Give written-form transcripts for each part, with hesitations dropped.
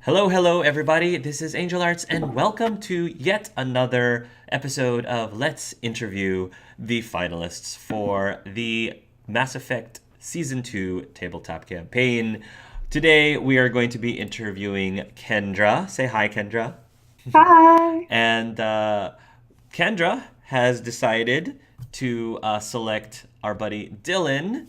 Hello, hello, everybody. This is Angel Arts, and welcome to yet another episode of Let's Interview the Finalists for the Mass Effect Season 2 Tabletop campaign. Today, we are going to be interviewing Kendra. Say hi, Kendra. Hi. And Kendra has decided to select our buddy Dylan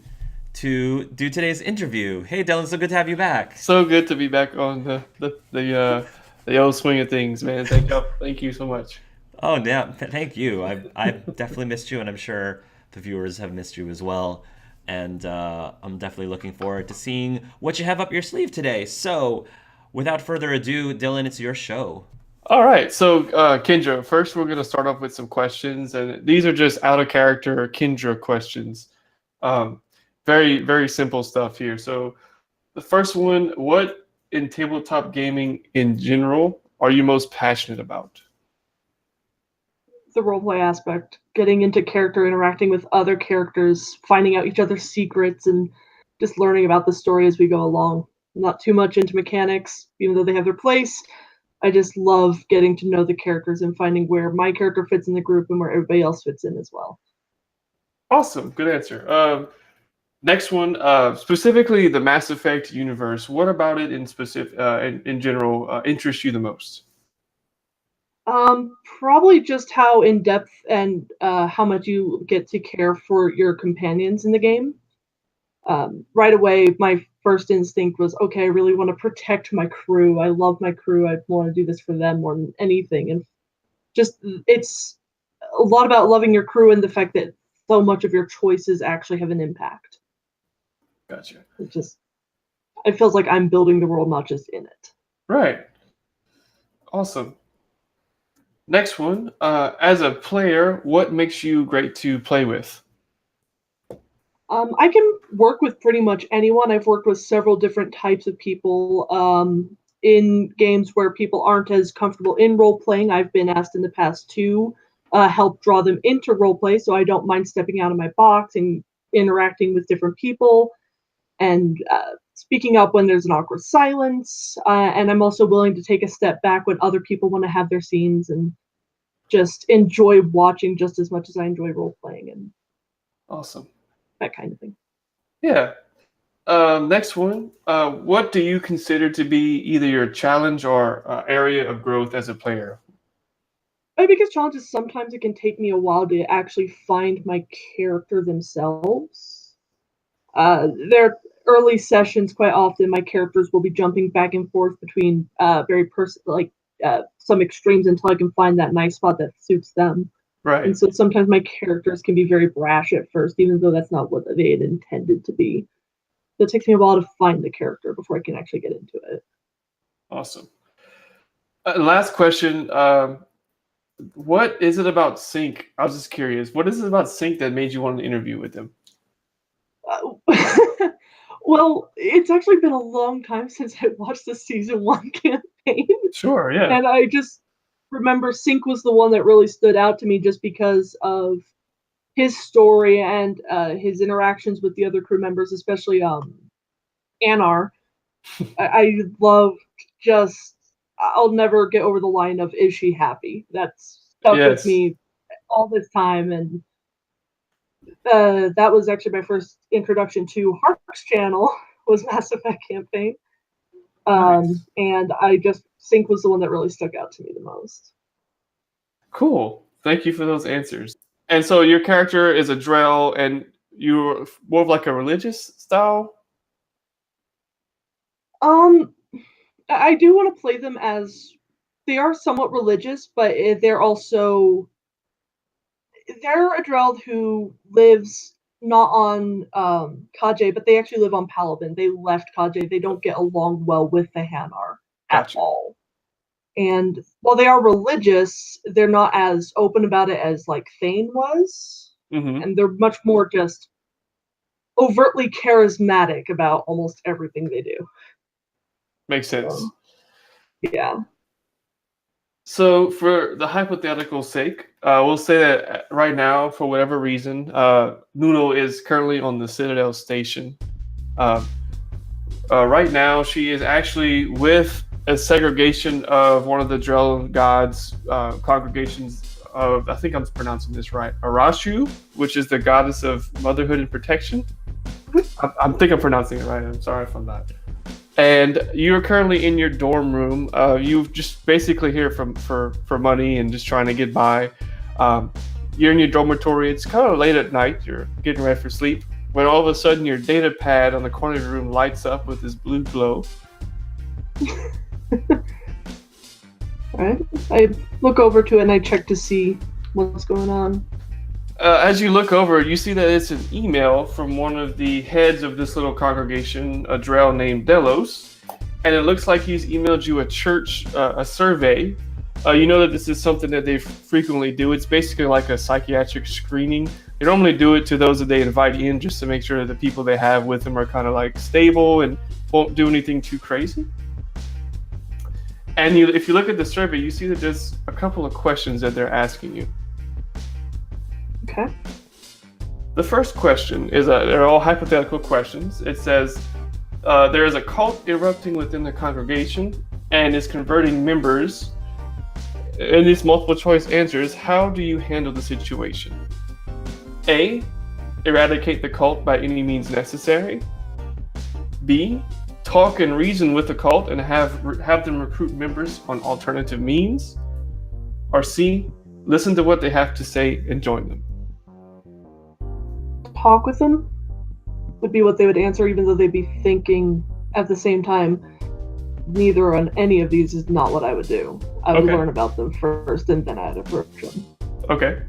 to do today's interview. Hey, Dylan, so good to have you back. So good to be back on the old swing of things, man. Thank you so much. Oh, yeah. Thank you. I've definitely missed you, and I'm sure the viewers have missed you as well. And I'm definitely looking forward to seeing what you have up your sleeve today. So, without further ado, Dylan, it's your show. All right, so Kendra, first we're gonna start off with some questions, and these are just out of character Kendra questions. Um, very simple stuff here. So the first one, what in tabletop gaming in general are you most passionate about? The roleplay aspect, getting into character, interacting with other characters, finding out each other's secrets, and just learning about the story as we go along. Not too much into mechanics, even though they have their place. I just love getting to know the characters and finding where my character fits in the group and where everybody else fits in as well. Awesome, good answer. Next one, specifically the Mass Effect universe. What about it in general, interests you the most? Probably just how in depth and how much you get to care for your companions in the game. Right away, my first instinct was, okay, I really want to protect my crew. I love my crew. I want to do this for them more than anything. And just, it's a lot about loving your crew and the fact that so much of your choices actually have an impact. Gotcha. It feels like I'm building the world, not just in it. Right. Awesome. Next one, as a player, what makes you great to play with? I can work with pretty much anyone. I've worked with several different types of people. In games where people aren't as comfortable in role playing, I've been asked in the past to help draw them into role play, so I don't mind stepping out of my box and interacting with different people and speaking up when there's an awkward silence. And I'm also willing to take a step back when other people want to have their scenes and just enjoy watching just as much as I enjoy role playing and Awesome. that kind of thing. Yeah. Next one, what do you consider to be either your challenge or area of growth as a player? My biggest challenge is sometimes it can take me a while to actually find my character themselves. Their early sessions, quite often, my characters will be jumping back and forth between some extremes until I can find that nice spot that suits them. Right. And so sometimes my characters can be very brash at first, even though that's not what they had intended to be. So it takes me a while to find the character before I can actually get into it. Awesome. Last question. What is it about Sync? I was just curious. What is it about Sync that made you want to interview with him? Well, it's actually been a long time since I watched the season 1 campaign. Sure, yeah. And I just remember Sync was the one that really stood out to me just because of his story and his interactions with the other crew members, especially Anar. I love just I'll never get over the line of "Is she happy?" That's stuck with Yes. me all this time, and that was actually my first introduction to Hark's channel was Mass Effect campaign, Nice. and I just Sync was the one that really stuck out to me the most. Cool. Thank you for those answers. And so your character is a drell, and you're more of like a religious style. Um, I do want to play them as they are somewhat religious, but they're a Dreld who lives not on Kajay, but they actually live on Paladin. They left Kajay. They don't get along well with the Hanar at Gotcha. all. And while they are religious, they're not as open about it as like Thane was. Mm-hmm. And they're much more just overtly charismatic about almost everything they do. Makes sense. So, yeah. So, for the hypothetical sake, we'll say that right now, for whatever reason, Nunol is currently on the Citadel station. Uh, right now, she is actually with a segregation of one of the drell gods' congregations of, I think I'm pronouncing this right, Arashu, which is the goddess of motherhood and protection. I think I'm pronouncing it right. I'm sorry if I'm not. And you're currently in your dorm room. You just basically here for money and just trying to get by. You're in your dormitory. It's kind of late at night. You're getting ready for sleep. When all of a sudden your data pad on the corner of your room lights up with this blue glow. Alright. I look over to it and I check to see what's going on. As you look over, you see that it's an email from one of the heads of this little congregation, a drell named Delos, and it looks like he's emailed you a survey. You know that this is something that they frequently do. It's basically like a psychiatric screening. They normally do it to those that they invite in just to make sure that the people they have with them are kind of like stable and won't do anything too crazy. And if you look at the survey, you see that there's a couple of questions that they're asking you. Okay. The first question is they're all hypothetical questions. It says, there is a cult erupting within the congregation and is converting members. In these multiple choice answers, how do you handle the situation? A, eradicate the cult by any means necessary. B, talk and reason with the cult and have them recruit members on alternative means. Or C, listen to what they have to say and join them. Talk with them would be what they would answer, even though they'd be thinking at the same time, neither on any of these is not what I would do. I would learn about them first and then I'd approach them. Okay.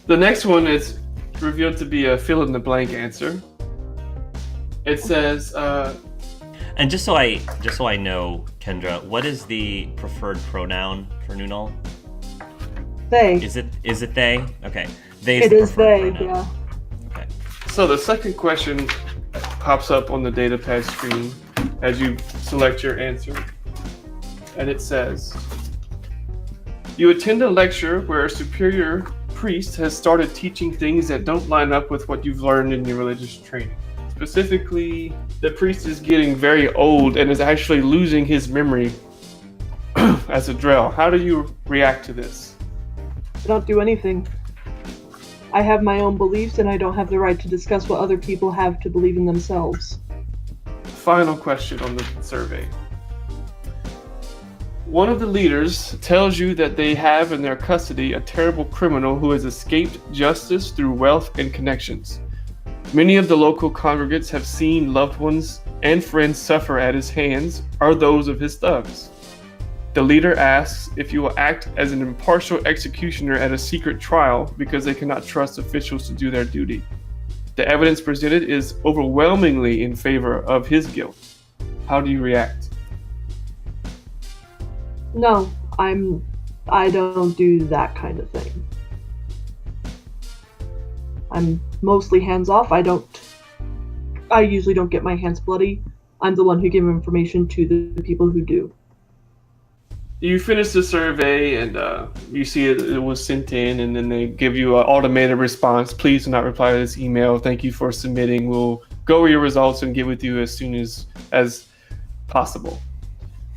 The next one is revealed to be a fill-in-the-blank answer. It says, And just so I know, Kendra, what is the preferred pronoun for Nunol? They. Is it they? Okay. It is they, pronoun. Yeah. Okay. So the second question pops up on the data pad screen as you select your answer. And it says, you attend a lecture where a superior priest has started teaching things that don't line up with what you've learned in your religious training. Specifically, the priest is getting very old and is actually losing his memory as a drell. How do you react to this? I don't do anything. I have my own beliefs and I don't have the right to discuss what other people have to believe in themselves. Final question on the survey. One of the leaders tells you that they have in their custody a terrible criminal who has escaped justice through wealth and connections. Many of the local congregates have seen loved ones and friends suffer at his hands or those of his thugs. The leader asks if you will act as an impartial executioner at a secret trial because they cannot trust officials to do their duty. The evidence presented is overwhelmingly in favor of his guilt. How do you react? No, I don't do that kind of thing. I'm mostly hands off. I usually don't get my hands bloody. I'm the one who gives information to the people who do. You finish the survey and you see it was sent in, and then they give you an automated response. Please do not reply to this email. Thank you for submitting. We'll go over your results and get with you as soon as possible.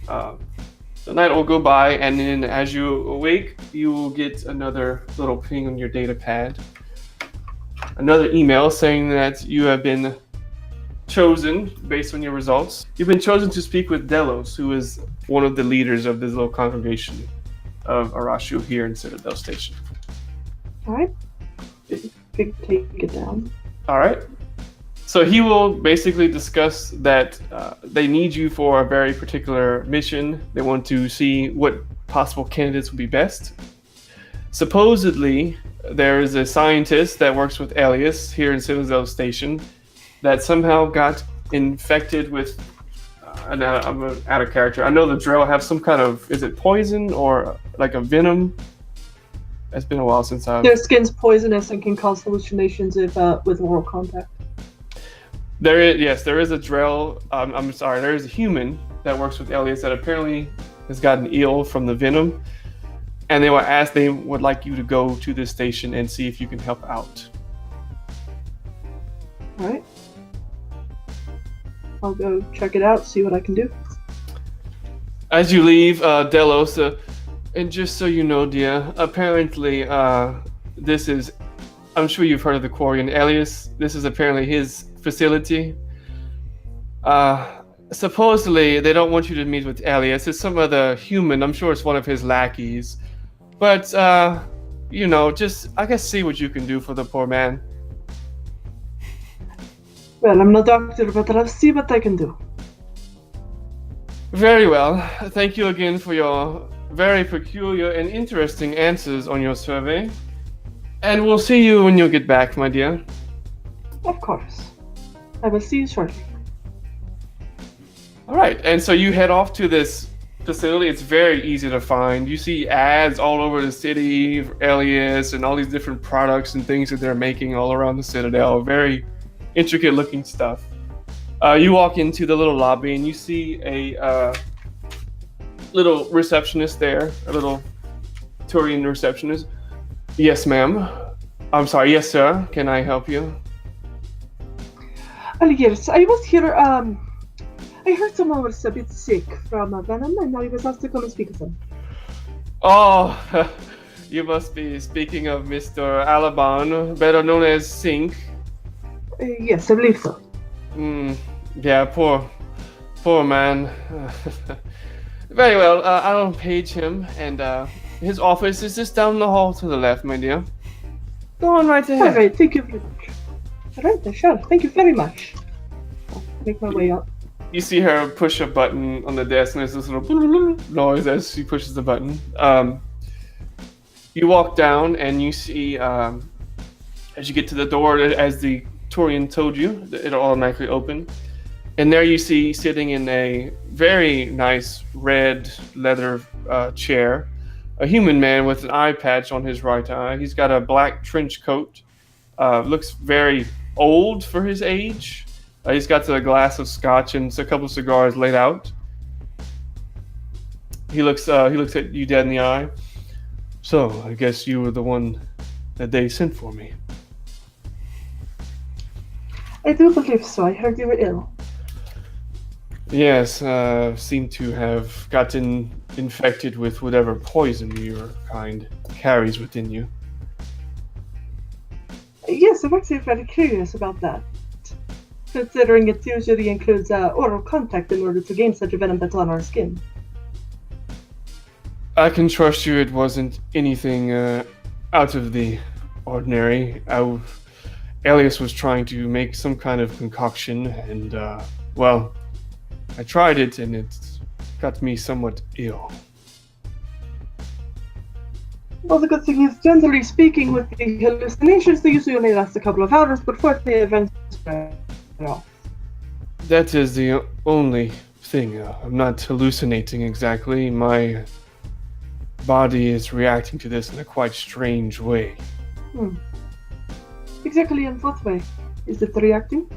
The night will go by, and then as you awake, you will get another little ping on your data pad. Another email saying that you have been chosen based on your results. You've been chosen to speak with Delos, who is one of the leaders of this little congregation of Arashu here in Citadel Station. All right. Take it down. All right. So he will basically discuss that they need you for a very particular mission. They want to see what possible candidates would be best. Supposedly, there is a scientist that works with Elias here in Citadel Station that somehow got infected with, I'm out of character. I know the drell have some kind of, is it poison or like a venom? It's been a while since I've... Their skin's poisonous and can cause hallucinations if with oral contact. There is a drell, there is a human that works with Elias that apparently has gotten ill from the venom. And they would like you to go to this station and see if you can help out. All right. I'll go check it out, see what I can do. As you leave, Delos, and just so you know, dear, apparently this is, I'm sure you've heard of the Quarian Elias. This is apparently his facility. Supposedly, they don't want you to meet with Elias. It's some other human. I'm sure it's one of his lackeys. But, just, I guess, see what you can do for the poor man. Well, I'm no doctor, but I'll see what I can do. Very well. Thank you again for your very peculiar and interesting answers on your survey. And we'll see you when you get back, my dear. Of course. I will see you shortly. All right, and so you head off to this facility. It's very easy to find. You see ads all over the city for Elias and all these different products and things that they're making all around the Citadel. Very intricate looking stuff. You walk into the little lobby and you see a little receptionist there, a little Turian receptionist. Yes, ma'am. I'm sorry. Yes, sir. Can I help you? Yes, I was here, I heard someone was a bit sick from Venom, and I was asked to come and speak with them. Oh, you must be speaking of Mr. Alabon, better known as Sink. Yes, I believe so. Yeah, poor man. Very well, I'll page him, and his office is just down the hall to the left, my dear. Go on right ahead. Alright, thank you very much. Alright, sure, thank you very much. I'll make my way up. You see her push a button on the desk, and there's this little noise as she pushes the button. You walk down, and you see, as you get to the door, as the Turian told you, it'll automatically open. And there you see, sitting in a very nice red leather chair, a human man with an eye patch on his right eye. He's got a black trench coat. Looks very old for his age. He's got a glass of scotch and a couple of cigars laid out. He looks at you dead in the eye. So, I guess you were the one that they sent for me. I do believe so. I heard you were ill. Yes, seem to have gotten infected with whatever poison your kind carries within you. Yes, I'm actually very curious about that. Considering it usually includes oral contact in order to gain such a venom that's on our skin. I can trust you it wasn't anything out of the ordinary. Elias was trying to make some kind of concoction, and, I tried it, and it got me somewhat ill. Well, the good thing is, generally speaking, with the hallucinations, they usually only last a couple of hours before the events spread off. That is the only thing. I'm not hallucinating exactly. My body is reacting to this in a quite strange way. Exactly in what way? Is it reacting?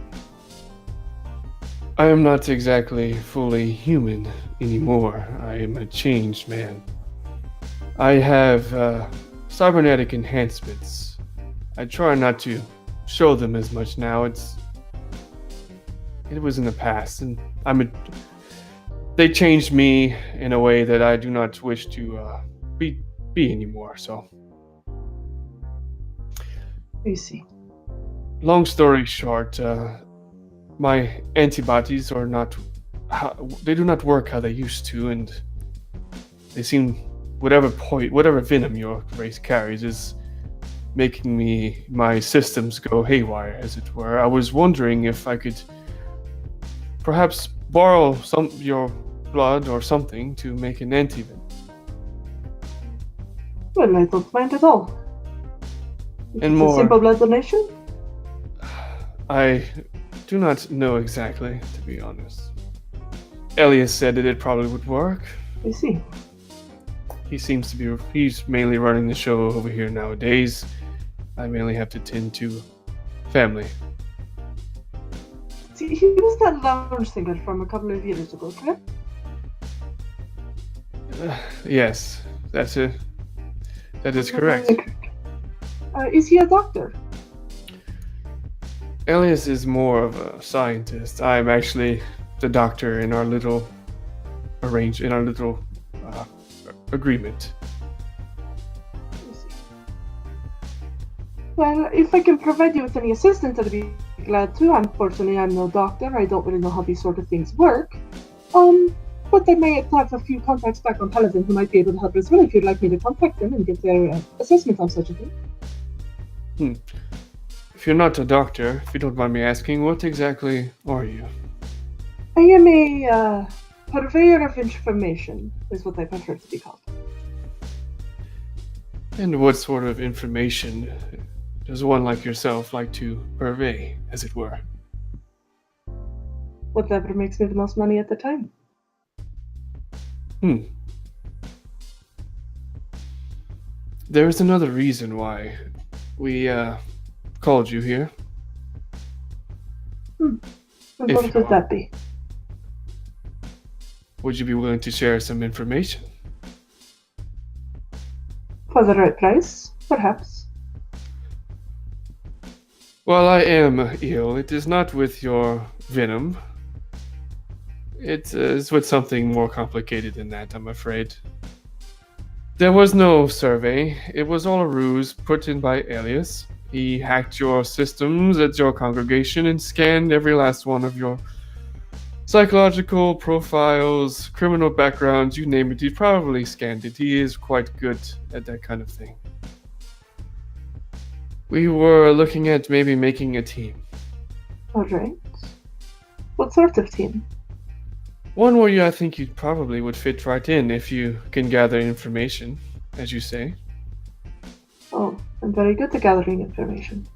I am not exactly fully human anymore. I am a changed man. I have cybernetic enhancements. I try not to show them as much now. It was in the past, and they changed me in a way that I do not wish to be anymore. So, You see. long story short, my antibodies are not. They do not work how they used to, and they seem whatever venom your race carries is making my systems go haywire, as it were. I was wondering if I could perhaps borrow your blood or something to make an antivenom. Well, I don't mind at all. And It's more. a simple blood donation? I do not know exactly, to be honest. Elias said that it probably would work. I see. He's mainly running the show over here nowadays. I mainly have to tend to family. See, he was that lounge singer from a couple of years ago, correct? Yes, that's it. That is correct. Is he a doctor? Elias is more of a scientist. I'm actually the doctor in our little arranged in our little agreement. Well, if I can provide you with any assistance, I'd be glad to. Unfortunately, I'm no doctor. I don't really know how these sort of things work. But I may have a few contacts back on Paladin who might be able to help as well if you'd like me to contact them and get their assessment on such a thing. If you're not a doctor, if you don't mind me asking, what exactly are you? I am a purveyor of information, is what I prefer to be called. And what sort of information does one like yourself like to purvey, as it were? Whatever makes me the most money at the time. There's another reason why we called you here. And what would that be? Would you be willing to share some information? For the right price, perhaps. Well, I am ill. It is not with your venom. It is with something more complicated than that, I'm afraid. There was no survey. It was all a ruse put in by Elias. He hacked your systems at your congregation and scanned every last one of your psychological profiles, criminal backgrounds, you name it. He probably scanned it. He is quite good at that kind of thing. We were looking at maybe making a team. Alright. What sort of team? One where I think you probably would fit right in if you can gather information, as you say. Oh, I'm very good at gathering information.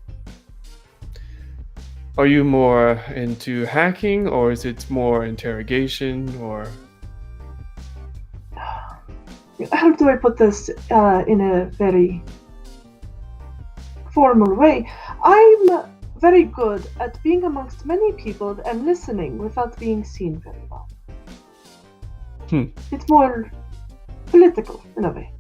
Are you more into hacking, or is it more interrogation, or... How do I put this in a very formal way? I'm very good at being amongst many people and listening without being seen very well. It's more political, in a way.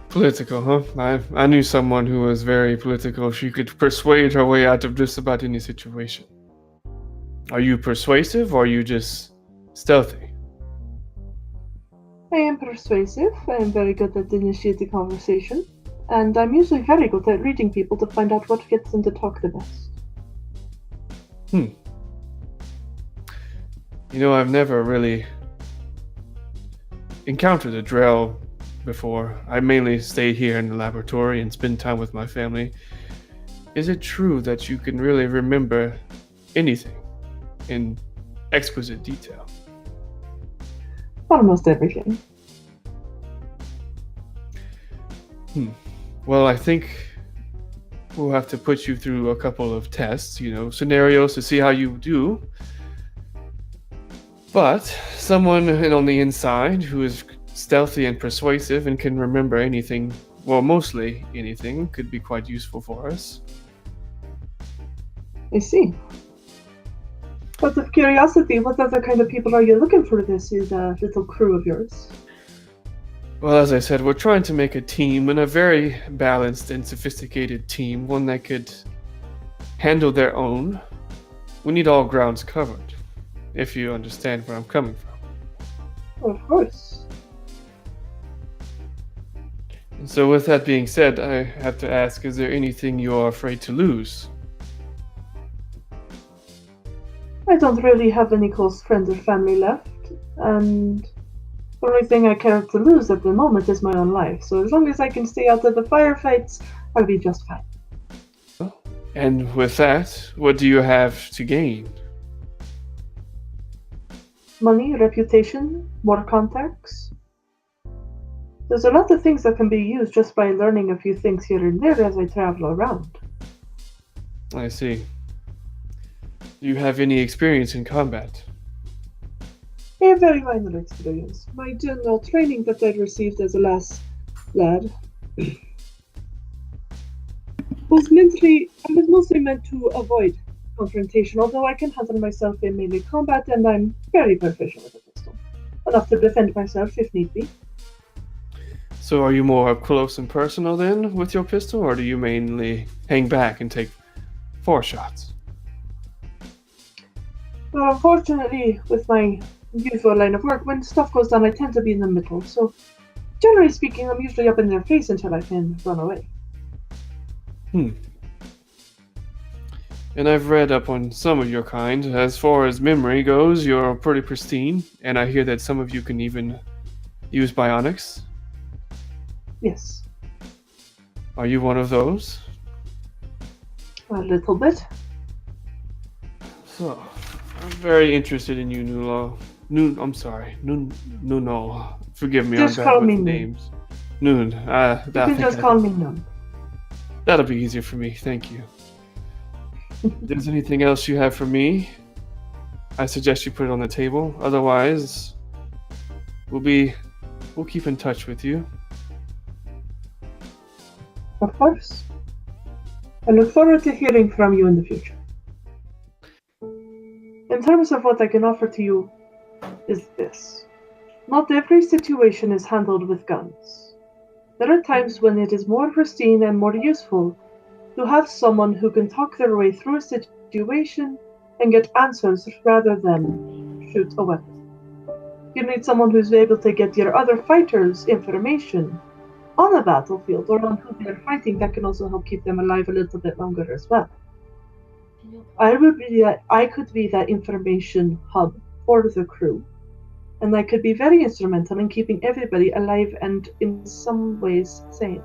Political, huh? I knew someone who was very political. She could persuade her way out of just about any situation. Are you persuasive, or are you just stealthy? I am persuasive. I am very good at initiating conversation. And I'm usually very good at reading people to find out what gets them to talk the best. You know, I've never really encountered a drell before. I mainly stay here in the laboratory and spend time with my family. Is it true that you can really remember anything in exquisite detail? Almost everything. Well, I think we'll have to put you through a couple of tests, scenarios to see how you do. But someone on the inside who is stealthy and persuasive and can remember anything, well, mostly anything, could be quite useful for us. I see. Out of curiosity, what other kind of people are you looking for this little crew of yours? Well, as I said, we're trying to make a team, and a very balanced and sophisticated team, one that could handle their own. We need all grounds covered, if you understand where I'm coming from. Of course. And so with that being said, I have to ask, is there anything you're afraid to lose? I don't really have any close friends or family left, and the only thing I care to lose at the moment is my own life. So as long as I can stay out of the firefights, I'll be just fine. And with that, what do you have to gain? Money, reputation, more contacts. There's a lot of things that can be used just by learning a few things here and there as I travel around. I see. Do you have any experience in combat? A very minor experience. My general training that I received as a last lad was mostly meant to avoid confrontation, although I can handle myself in melee combat and I'm very proficient with a pistol. Enough to defend myself if need be. So are you more up close and personal then with your pistol, or do you mainly hang back and take 4 shots? Well, unfortunately, with my usual line of work. When stuff goes down, I tend to be in the middle. So, generally speaking, I'm usually up in their face until I can run away. And I've read up on some of your kind. As far as memory goes, you're pretty pristine, and I hear that some of you can even use bionics. Yes, Are you one of those? a little bit. So, I'm very interested in you, Nunol. Nunol. Forgive me, Just I'm call bad with me Nun. names. Noon. You can just call me Nun. That'll be easier for me, thank you. If there's anything else you have for me, I suggest you put it on the table. Otherwise, we'll keep in touch with you. Of course. I look forward to hearing from you in the future. In terms of what I can offer to you, is this. Not every situation is handled with guns. There are times when it is more pristine and more useful to have someone who can talk their way through a situation and get answers rather than shoot a weapon. You need someone who's able to get your other fighters information on the battlefield or on who they're fighting that can also help keep them alive a little bit longer as well. I could be that information hub for the crew, and I could be very instrumental in keeping everybody alive and in some ways sane.